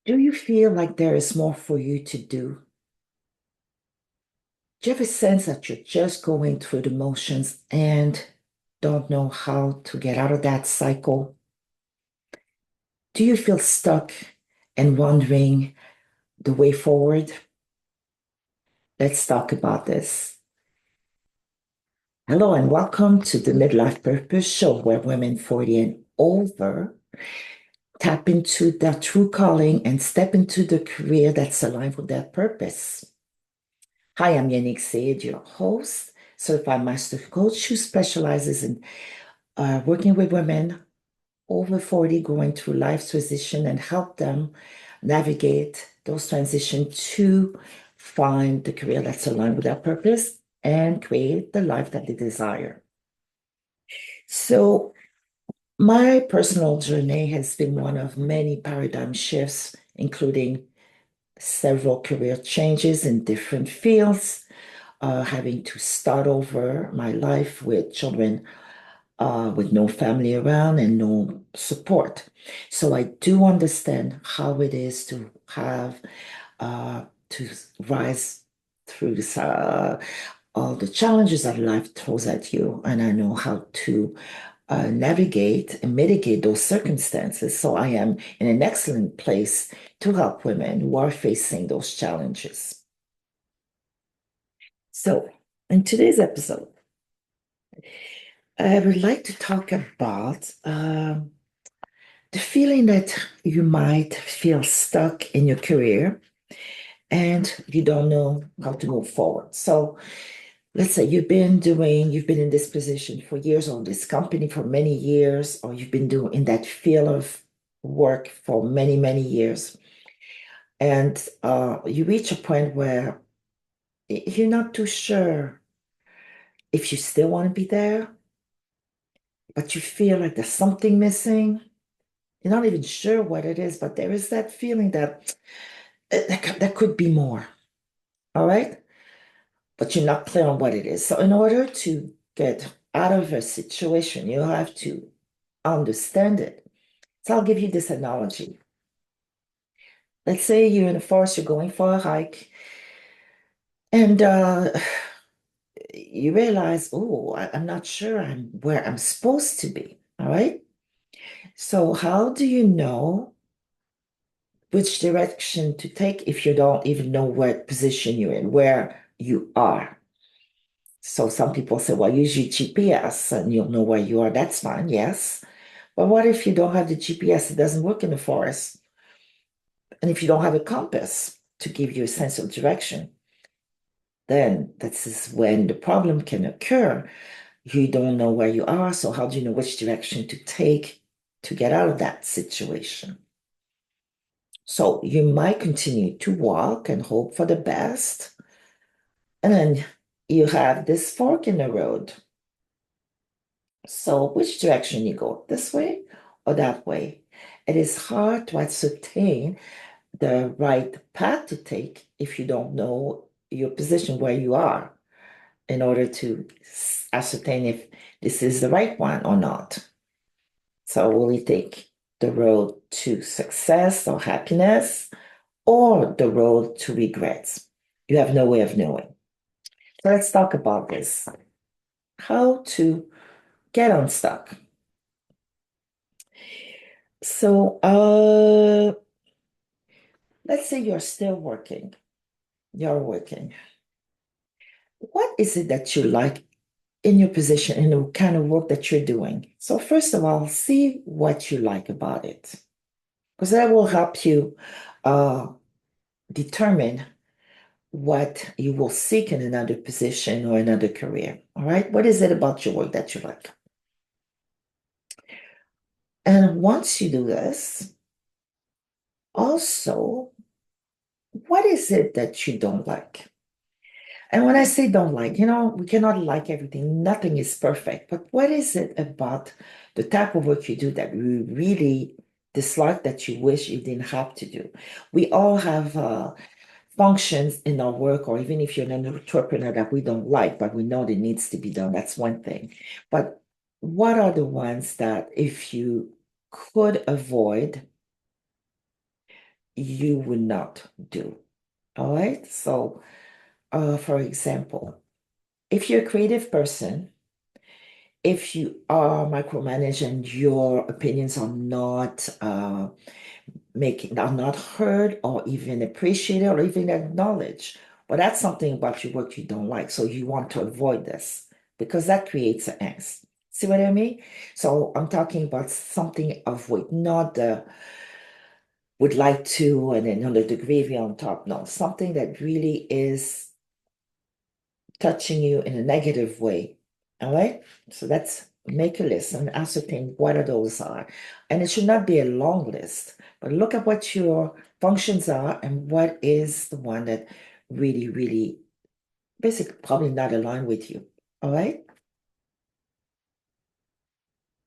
Do you feel like there is more for you to do? Do you have a sense that you're just going through the motions and don't know how to get out of that cycle? Do you feel stuck and wondering the way forward? Let's talk about this. Hello, and welcome to the Midlife Purpose Show, where women 40 and over tap into their true calling and step into the career that's aligned with their purpose. Hi, I'm Yannick Said, your host, certified master coach who specializes in working with women over 40 going through life transition and help them navigate those transitions to find the career that's aligned with their purpose and create the life that they desire. So, my personal journey has been one of many paradigm shifts, including several career changes in different fields, having to start over my life with children with no family around and no support. So I do understand how it is to have to rise through this, all the challenges that life throws at you, and I know how to navigate and mitigate those circumstances. So I am in an excellent place to help women who are facing those challenges. So, in today's episode, I would like to talk about the feeling that you might feel stuck in your career and you don't know how to move forward. So, let's say you've been in this position for years, or this company for many years, or you've been doing in that field of work for many, many years. And you reach a point where you're not too sure if you still want to be there, but you feel like there's something missing. You're not even sure what it is, but there is that feeling that there could be more. All right. But you're not clear on what it is. So, in order to get out of a situation, you have to understand it. So, I'll give you this analogy. Let's say you're in the forest, you're going for a hike, and you realize, oh, I'm not sure I'm where I'm supposed to be. All right. So, how do you know which direction to take if you don't even know what position you're in, where you are? So some people say, well, use your GPS and you'll know where you are. That's fine, yes. But what if you don't have the GPS? It doesn't work in the forest. And if you don't have a compass to give you a sense of direction, then this is when the problem can occur. You don't know where you are, so how do you know which direction to take to get out of that situation? So you might continue to walk and hope for the best. And then you have this fork in the road. So which direction you go, this way or that way? It is hard to ascertain the right path to take if you don't know your position where you are in order to ascertain if this is the right one or not. So will you take the road to success or happiness or the road to regrets? You have no way of knowing. So let's talk about this. How to get unstuck. So, let's say you're still working. You're working. What is it that you like in your position, in the kind of work that you're doing? So, first of all, see what you like about it, because that will help you uh, determine what you will seek in another position or another career. All right. What is it about your work that you like? And once you do this, also, what is it that you don't like? And when I say don't like, we cannot like everything. Nothing is perfect. But what is it about the type of work you do that you really dislike that you wish you didn't have to do? We all have functions in our work, or even if you're an entrepreneur that we don't like, but we know that needs to be done. That's one thing. But what are the ones that if you could avoid, you would not do. All right. So, for example, if you're a creative person, if you are micromanaging, your opinions are not are not heard or even appreciated or even acknowledged. But that's something about your work you don't like. So you want to avoid this because that creates an angst. See what I mean? So I'm talking about something of weight, not the would like to and then under the gravy on top. No, something that really is touching you in a negative way. All right. So that's make a list and ascertain what are those are. And it should not be a long list, but look at what your functions are and what is the one that really, really basically probably not aligned with you. All right.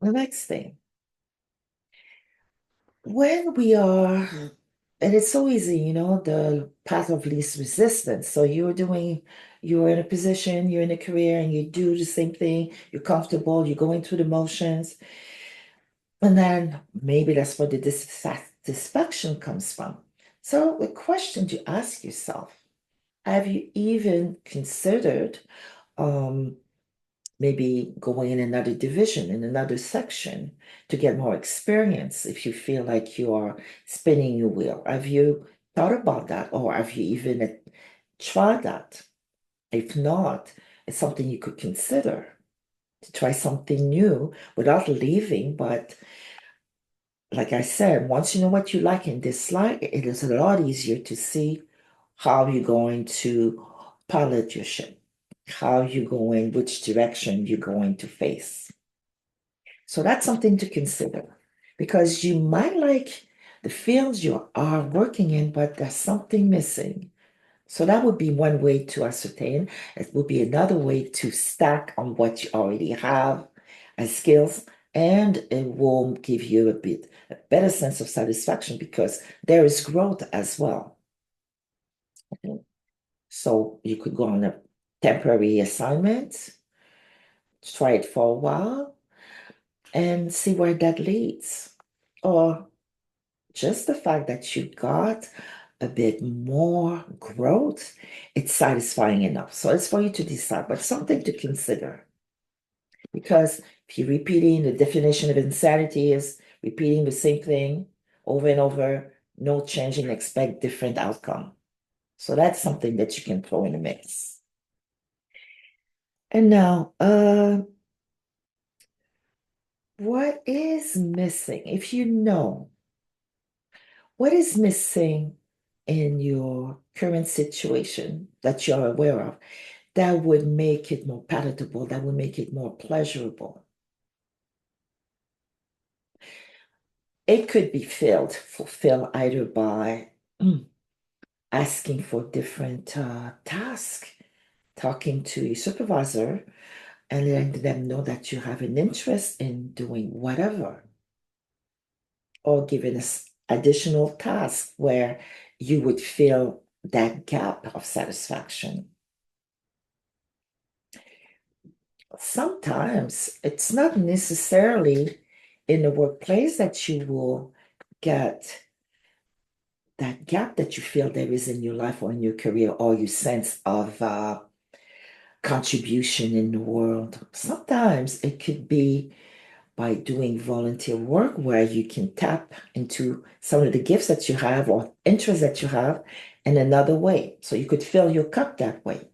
The next thing, when we are, and it's so easy, the path of least resistance. So you're in a position, you're in a career, and you do the same thing, you're comfortable, you're going through the motions. And then maybe that's where the dissatisfaction comes from. So the question to ask yourself, have you even considered um, maybe going in another division, in another section to get more experience if you feel like you are spinning your wheel? Have you thought about that or have you even tried that? If not, it's something you could consider to try something new without leaving, but like I said, once you know what you like and dislike, it is a lot easier to see how you're going to pilot your ship, how you're going, which direction you're going to face. So that's something to consider because you might like the fields you are working in, but there's something missing. So that would be one way to ascertain. It would be another way to stack on what you already have as skills, and it will give you a better sense of satisfaction because there is growth as well. Okay. So you could go on a temporary assignment, try it for a while, and see where that leads. Or just the fact that you got a bit more growth, it's satisfying enough. So it's for you to decide, but something to consider. Because if you're repeating, the definition of insanity is repeating the same thing over and over, no change and expect different outcome. So that's something that you can throw in the mix. And now, what is missing? If you know what is missing in your current situation that you're aware of, that would make it more palatable, that would make it more pleasurable. It could be fulfilled either by asking for different tasks, talking to your supervisor, and letting them know that you have an interest in doing whatever, or giving us additional tasks where you would fill that gap of satisfaction. Sometimes it's not necessarily in the workplace that you will get that gap that you feel there is in your life or in your career or your sense of contribution in the world. Sometimes it could be by doing volunteer work where you can tap into some of the gifts that you have or interests that you have in another way. So you could fill your cup that way.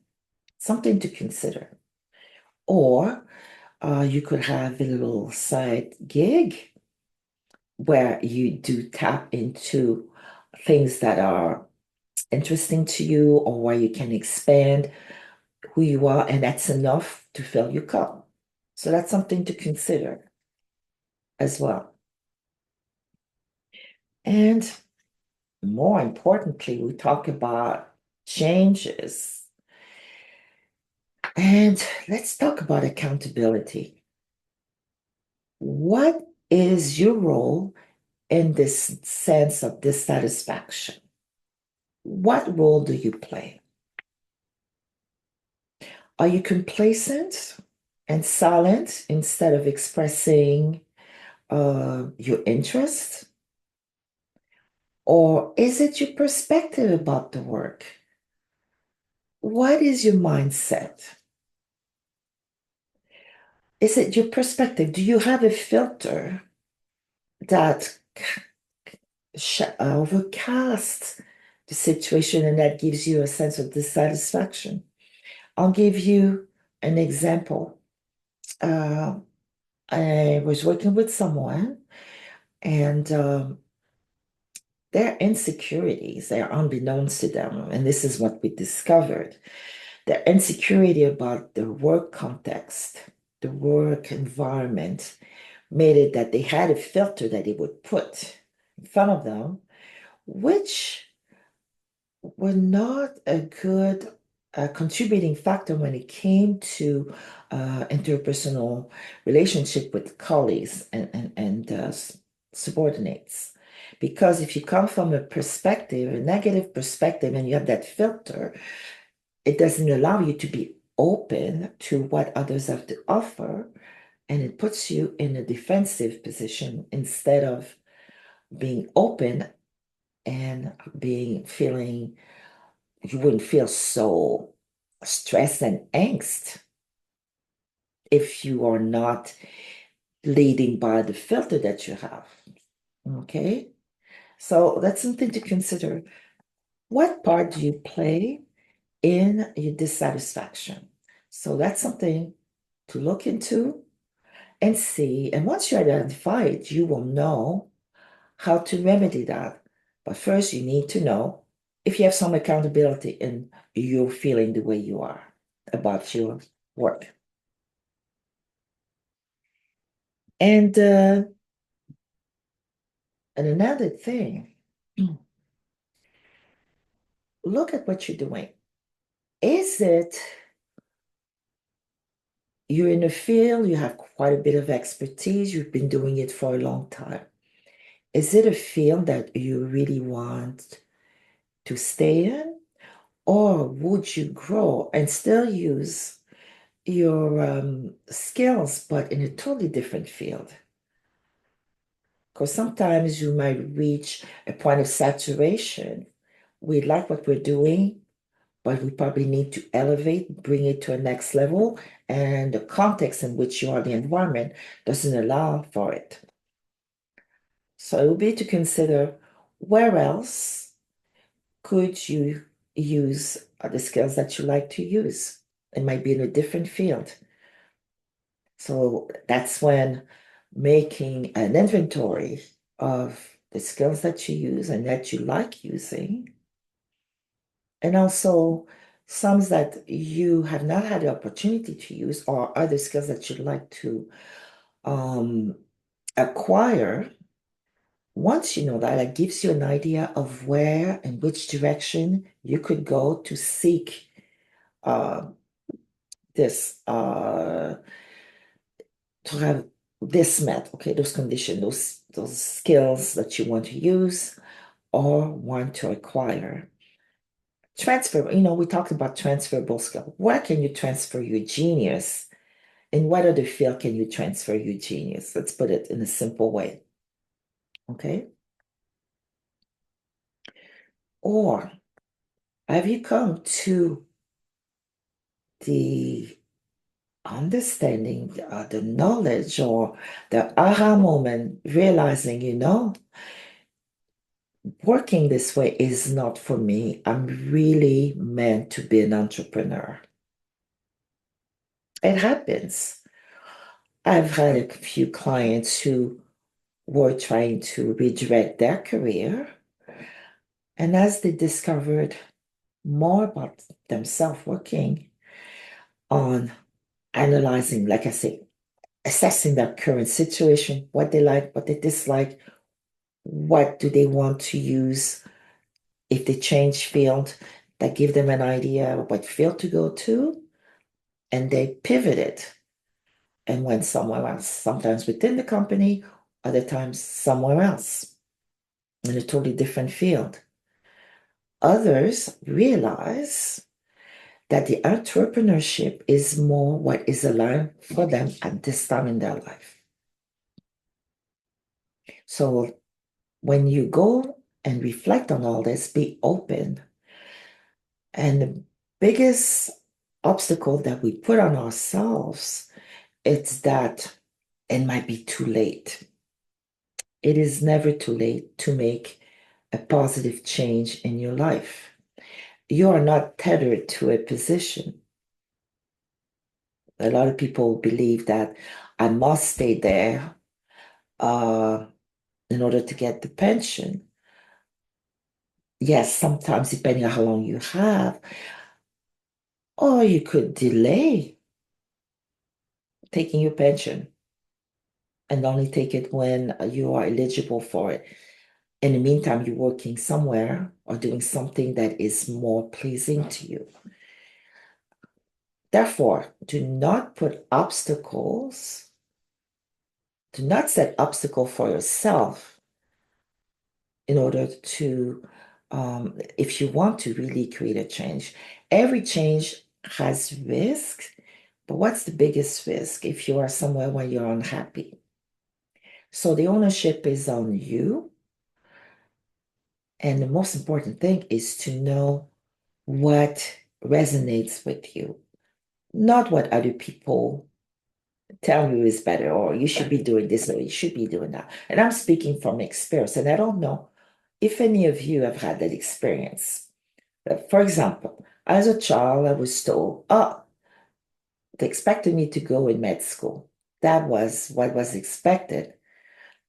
Something to consider. Or you could have a little side gig where you do tap into things that are interesting to you or where you can expand who you are, and that's enough to fill your cup. So that's something to consider as well. And more importantly, we talk about changes. And let's talk about accountability. What is your role in this sense of dissatisfaction? What role do you play? Are you complacent and silent instead of expressing your interest? Or is it your perspective about the work? What is your mindset? Is it your perspective? Do you have a filter that overcasts the situation and that gives you a sense of dissatisfaction? I'll give you an example. Uh, I was working with someone and their insecurities, they're unbeknownst to them. And this is what we discovered. Their insecurity about the work context, the work environment, made it that they had a filter that they would put in front of them, which were not a good contributing factor when it came to interpersonal relationship with colleagues and subordinates. Because if you come from a perspective, a negative perspective, and you have that filter, it doesn't allow you to be open to what others have to offer, and it puts you in a defensive position instead of being open and being feeling you wouldn't feel so stressed and angst if you are not leading by the filter that you have. Okay, so that's something to consider. What part do you play in your dissatisfaction? So that's something to look into and see. And once you identify it, you will know how to remedy that. But first, you need to know if you have some accountability in you feeling the way you are about your work. And and another thing, look at what you're doing. Is it you're in a field, you have quite a bit of expertise, you've been doing it for a long time. Is it a field that you really want to stay in? Or would you grow and still use your skills, but in a totally different field? Because sometimes you might reach a point of saturation. We like what we're doing, but we probably need to elevate, bring it to a next level, and the context in which you are, the environment, doesn't allow for it. So it would be to consider where else could you use the skills that you like to use. It might be in a different field. So that's when making an inventory of the skills that you use and that you like using, and also some that you have not had the opportunity to use or other skills that you'd like to um, acquire. Once you know that, it gives you an idea of where and which direction you could go to seek uh, this to have this met, okay, those conditions, those skills that you want to use or want to acquire. Transfer, we talked about transferable skill. Where can you transfer your genius? In what other field can you transfer your genius? Let's put it in a simple way. Okay. Or have you come to the understanding, the knowledge, or the aha moment, realizing, working this way is not for me. I'm really meant to be an entrepreneur. It happens. I've had a few clients who were trying to redirect their career, and as they discovered more about themselves, working on analyzing, like I say, assessing their current situation, what they like, what they dislike, what do they want to use if they change field, that give them an idea of what field to go to, and they pivoted and went somewhere else, sometimes within the company, other times somewhere else in a totally different field. Others realize that the entrepreneurship is more what is aligned for them at this time in their life. So when you go and reflect on all this, be open. And the biggest obstacle that we put on ourselves is that it might be too late. It is never too late to make a positive change in your life. You are not tethered to a position. A lot of people believe that I must stay there uh, in order to get the pension. Yes, sometimes depending on how long you have, or you could delay taking your pension and only take it when you are eligible for it. In the meantime, you're working somewhere or doing something that is more pleasing to you. Therefore, do not put obstacles, do not set obstacle for yourself in order to, if you want to really create a change. Every change has risk, but what's the biggest risk if you are somewhere where you're unhappy? So the ownership is on you. And the most important thing is to know what resonates with you, not what other people tell you is better, or you should be doing this, or you should be doing that. And I'm speaking from experience, and I don't know if any of you have had that experience. For example, as a child, I was told, oh, they expected me to go in med school. That was what was expected.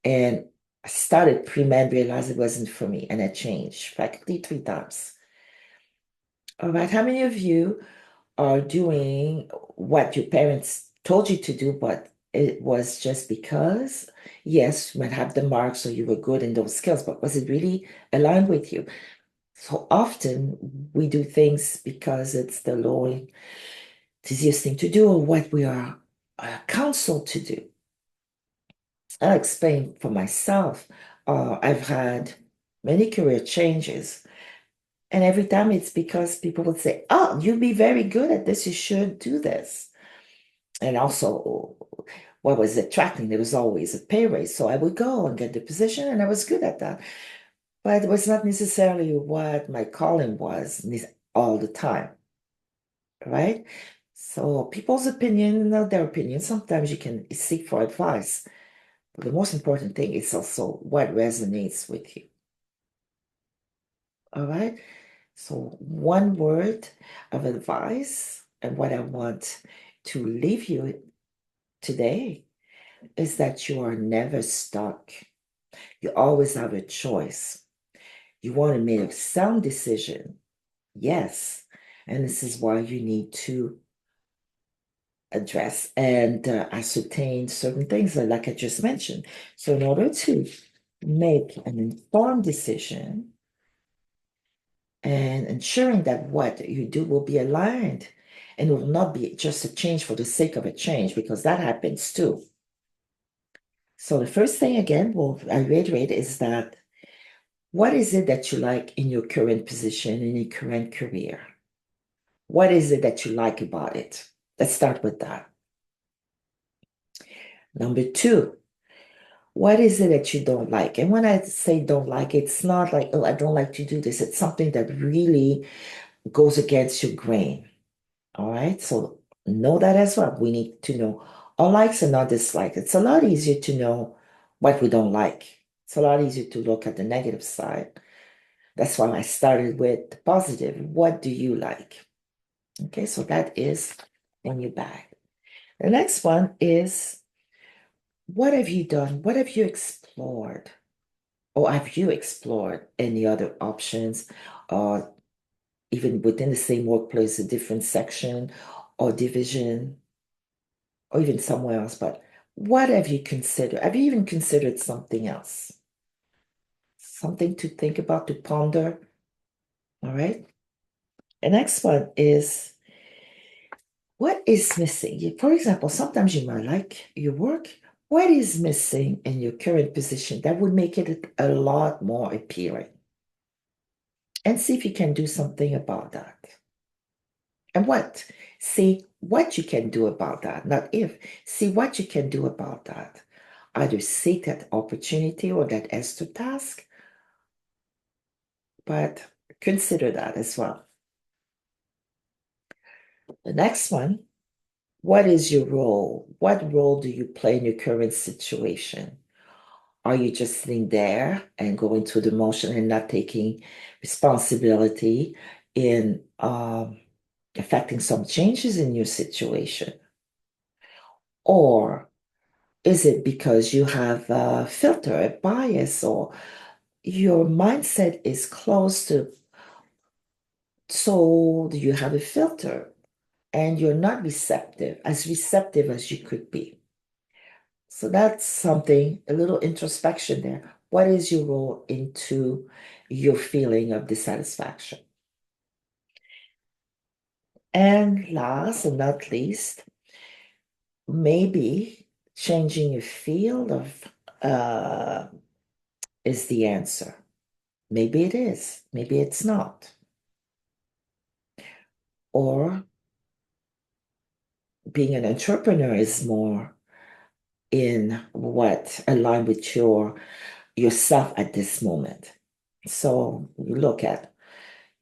And I started pre-med, realized it wasn't for me, and I changed faculty 3 times. All right, how many of you are doing what your parents told you to do, but it was just because, yes, you might have the marks or you were good in those skills, but was it really aligned with you? So often we do things because it's the law, it's easiest thing to do, or what we are counseled to do. I'll explain for myself. I've had many career changes, and every time it's because people would say, "Oh, you'd be very good at this. You should do this." And also, what was attracting, there was always a pay raise. So I would go and get the position, and I was good at that. But it was not necessarily what my calling was all the time, right? So people's opinion, their opinion, sometimes you can seek for advice. But the most important thing is also what resonates with you. All right. So one word of advice and what I want to leave you today is that you are never stuck. You always have a choice. You want to make a sound decision. Yes. And this is why you need to address and ascertain certain things like I just mentioned. So in order to make an informed decision and ensuring that what you do will be aligned and it will not be just a change for the sake of a change, because that happens too. So the first thing again, I reiterate, is that what is it that you like in your current position, in your current career? What is it that you like about it? Let's start with that. Number two, what is it that you don't like? And when I say don't like, it's not like, oh, I don't like to do this. It's something that really goes against your grain. All right. So know that as well. We need to know our likes and our dislikes. It's a lot easier to know what we don't like. It's a lot easier to look at the negative side. That's why I started with the positive. What do you like? Okay, so that is in your bag. The next one is, what have you done? What have you explored? Or have you explored any other options, or even within the same workplace, a different section or division, or even somewhere else? But what have you considered? Have you even considered something else? Something to think about, to ponder. All right. The next one is, what is missing? For example, sometimes you might like your work. What is missing in your current position that would make it a lot more appealing? And see if you can do something about that. And what? See what you can do about that, not if. See what you can do about that. Either seek that opportunity or that extra task, but consider that as well. The next one, what is your role? What role do you play in your current situation? Are you just sitting there and going through the motion and not taking responsibility in affecting some changes in your situation? Or is it because you have a filter, a bias, or your mindset is closed to, so you have a filter and you're not receptive as you could be? So that's something, a little introspection there. What is your role into your feeling of dissatisfaction? And last and not least, maybe changing your field of is the answer. Maybe it is, maybe it's not. Or being an entrepreneur is more in what align with yourself at this moment. So you look at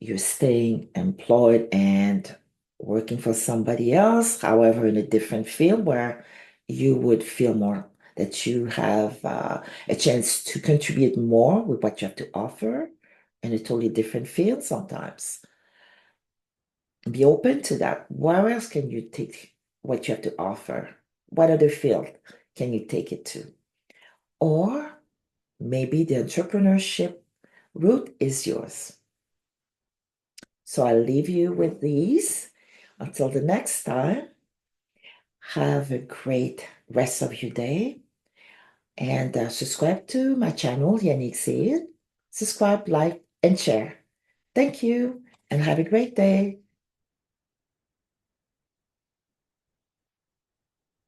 you're staying employed and working for somebody else, however, in a different field where you would feel more that you have a chance to contribute more with what you have to offer in a totally different field sometimes. Be open to that. Where else can you take what you have to offer? What other field can you take it to? Or maybe the entrepreneurship route is yours. So I'll leave you with these. Until the next time, have a great rest of your day and subscribe to my channel, Yannick Seed. Subscribe, like, and share. Thank you and have a great day.